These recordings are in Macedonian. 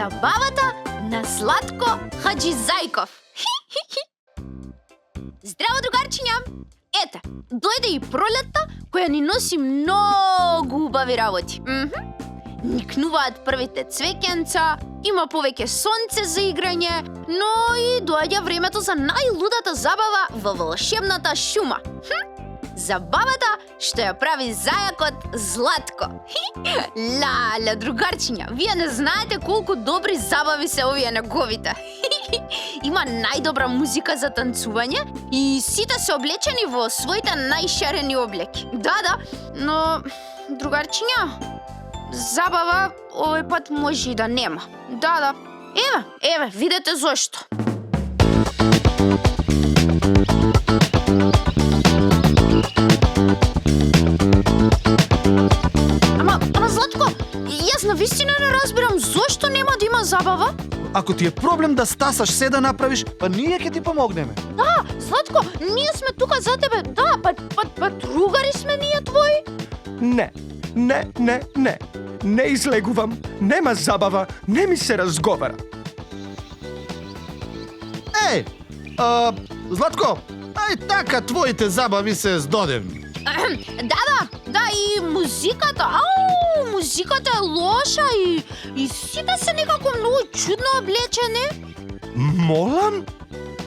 Забавата на Златко Хаџизајков. Здраво, другарчиња! Ете, дојде и пролетта, која ни носи многу убави работи. Никнуваат првите цвеќенца, има повеќе сонце за играње, но и доаѓа времето за најлудата забава во волшебната шума. Забавата што ја прави зајакот Златко. Ла, другарчиња, вие не знаете колку добри забави се овие неговите. Има најдобра музика за танцување и сите се облечени во своите најшарени облеки. Да, но, другарчиња, забава овој пат може и да нема. Да. Еве, видете зошто. Ама Златко, јас навистина не разбирам зошто нема да има забава? Ако ти е проблем да стасаш се да направиш, па ние ќе ти помогнеме. Да, Златко, ние сме тука за тебе. Да, па другари сме ние твои. Не. Не излегувам, нема забава, не ми се разговара. Златко, ај така твоите забави се здодевни. Да, и музиката, музиката е лоша и сите се некако многу чудно облечени. Молам?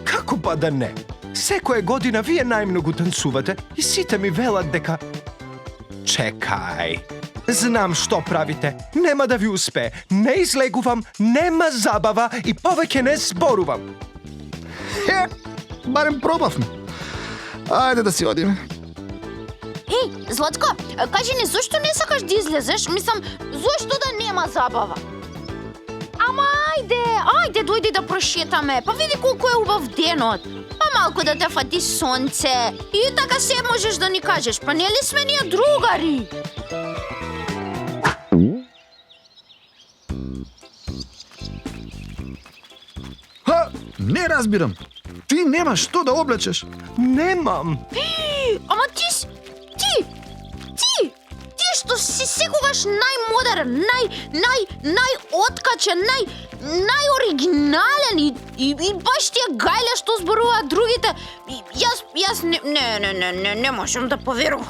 Како па да не? Секоја година вие најмногу танцувате и сите ми велат дека... Чекај. Знам што правите. Нема да ви успее. Не излегувам, нема забава и повеќе не зборувам. Барем пробавме. Ајде да си одиме. Златко, кажи ни зошто не сакаш да излезеш? Мислам, зошто да нема забава? Ама ајде, дојди да прошетаме. Па види колку е убав денот. Па малку да те фати сонце. И така се можеш да ни кажеш. Па нели сме ние другари? Не разбирам. Ти немаш што да облечеш. Немам. Ама ти што си секогаш најмодерен, најоткачен, најоригинален и баш тие гајле што зборуваат другите. Јас не можам да поверувам.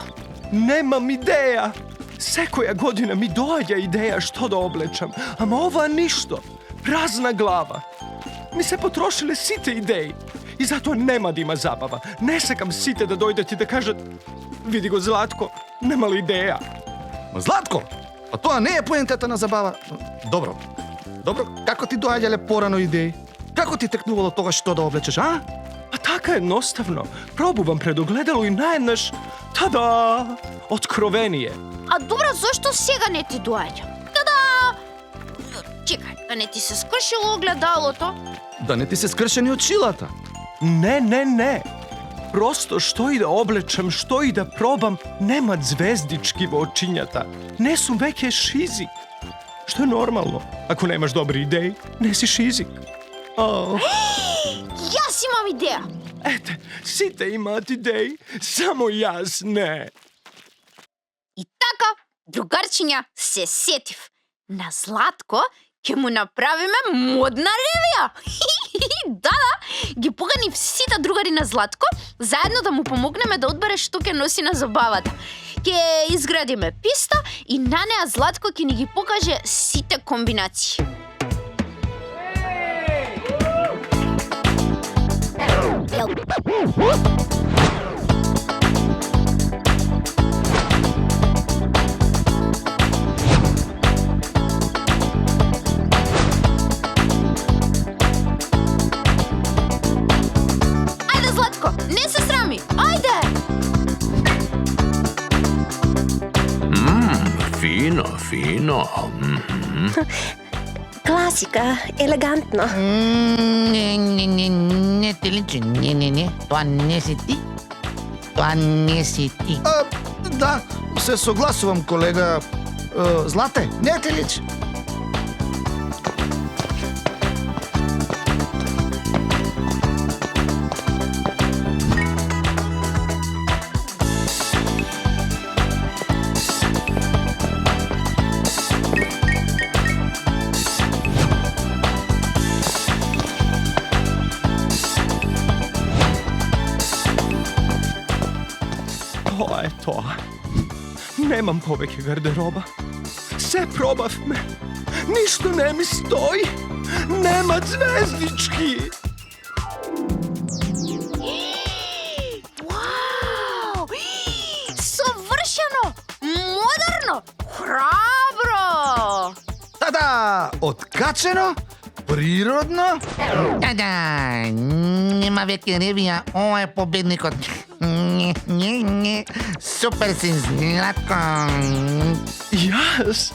Немам идеја. Секоја година ми доаѓа идеја што да облечам, ама ова ништо. Празна глава. Ми се потрошиле сите идеи. И затоа нема да има забава. Не сакам сите да дојдат и да кажат: види го Златко, немал идеја. Златко, па тоа не е поентата на забава. Добро, како ти доаѓале порано идеи? Како ти текнувало тогаш што да облечеш, а? А така едноставно. Пробувам пред огледало и наеднаш, тада, откровение. А добро, зошто сега не ти доаѓа? Чекај, да не ти се скршило огледалото? Да не ти се скршени очилата? Не. Просто што и да облечам, што и да пробам, нема звездички во очињата. Не сум веќе шизик. Што е нормално. Ако немаш добри идеи, не си шизик. Јас имам идеја. Ете, сите имаат идеи, само јас не. И така, другарчиња, се сетив. На Златко ќе му направиме модна ревија. Да, ги поканив сите другари на Златко, заедно да му помогнеме да одбере што ќе носи на забавата. Ќе изградиме писта и на неа Златко ќе ни ги покаже сите комбинации. Не се срами, ајде! Фино. Класика, елегантно. Не те личи, не. Тоа не си ти. Да, се согласувам, колега. Злате, не те личи. тоа. Немам повеќе гардероба. Се пробавме. Ништо не ми стои. Нема звездички. Вау! Совршено! Модерно! Храбро! Та-да! Откачено, природно. Да, нема веќе ревија, ова е победникот. Не, супер си, Златко. Јас?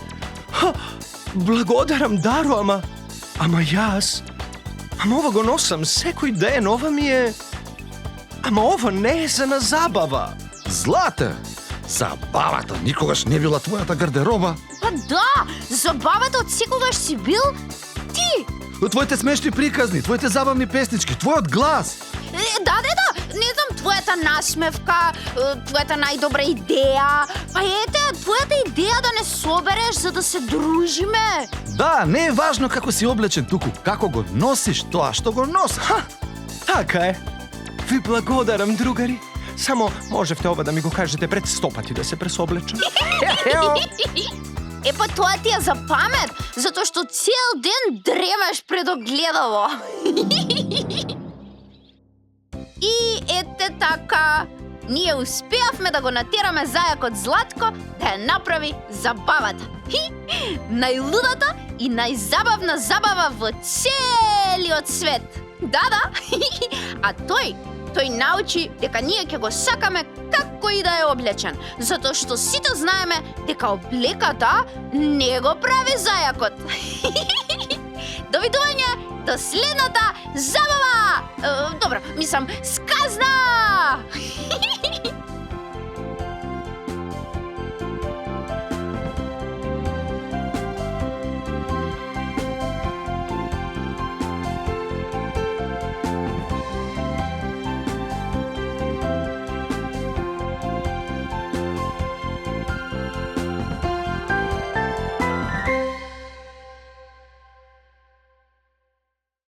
Благодарам, Даро, ама јас? Ама ова го носам секој ден, ова ми е... Ама ова не е за на забава. Злате, забавата никогаш не била твојата гардероба. Па да, забавата од секогаш си бил ти. Твоите смешни приказни, твоите забавни песнички, твојот глас. Да, не знам, твојата насмевка, твојата најдобра идеја. Па ете, твојата идеја да не собереш за да се дружиме. Да, не е важно како си облечен туку, како го носиш тоа што го носиш. Така е. Ви благодарам, другари. Само можевте ова да ми го кажете пред 100 пати да се пресоблечам. Па тоа ти е за памет, затоа што цел ден дремаш пред огледало. И ете така, ние успеавме да го натераме зајакот Златко да ја направи забавата. Најлудата и најзабавна забава во целиот свет. Да. А тој научи дека ние ќе го сакаме како и да е облечен, затоа што сите знаеме дека облеката не го прави зајакот. Довидување до следната забава! Добро, мислам, сказна!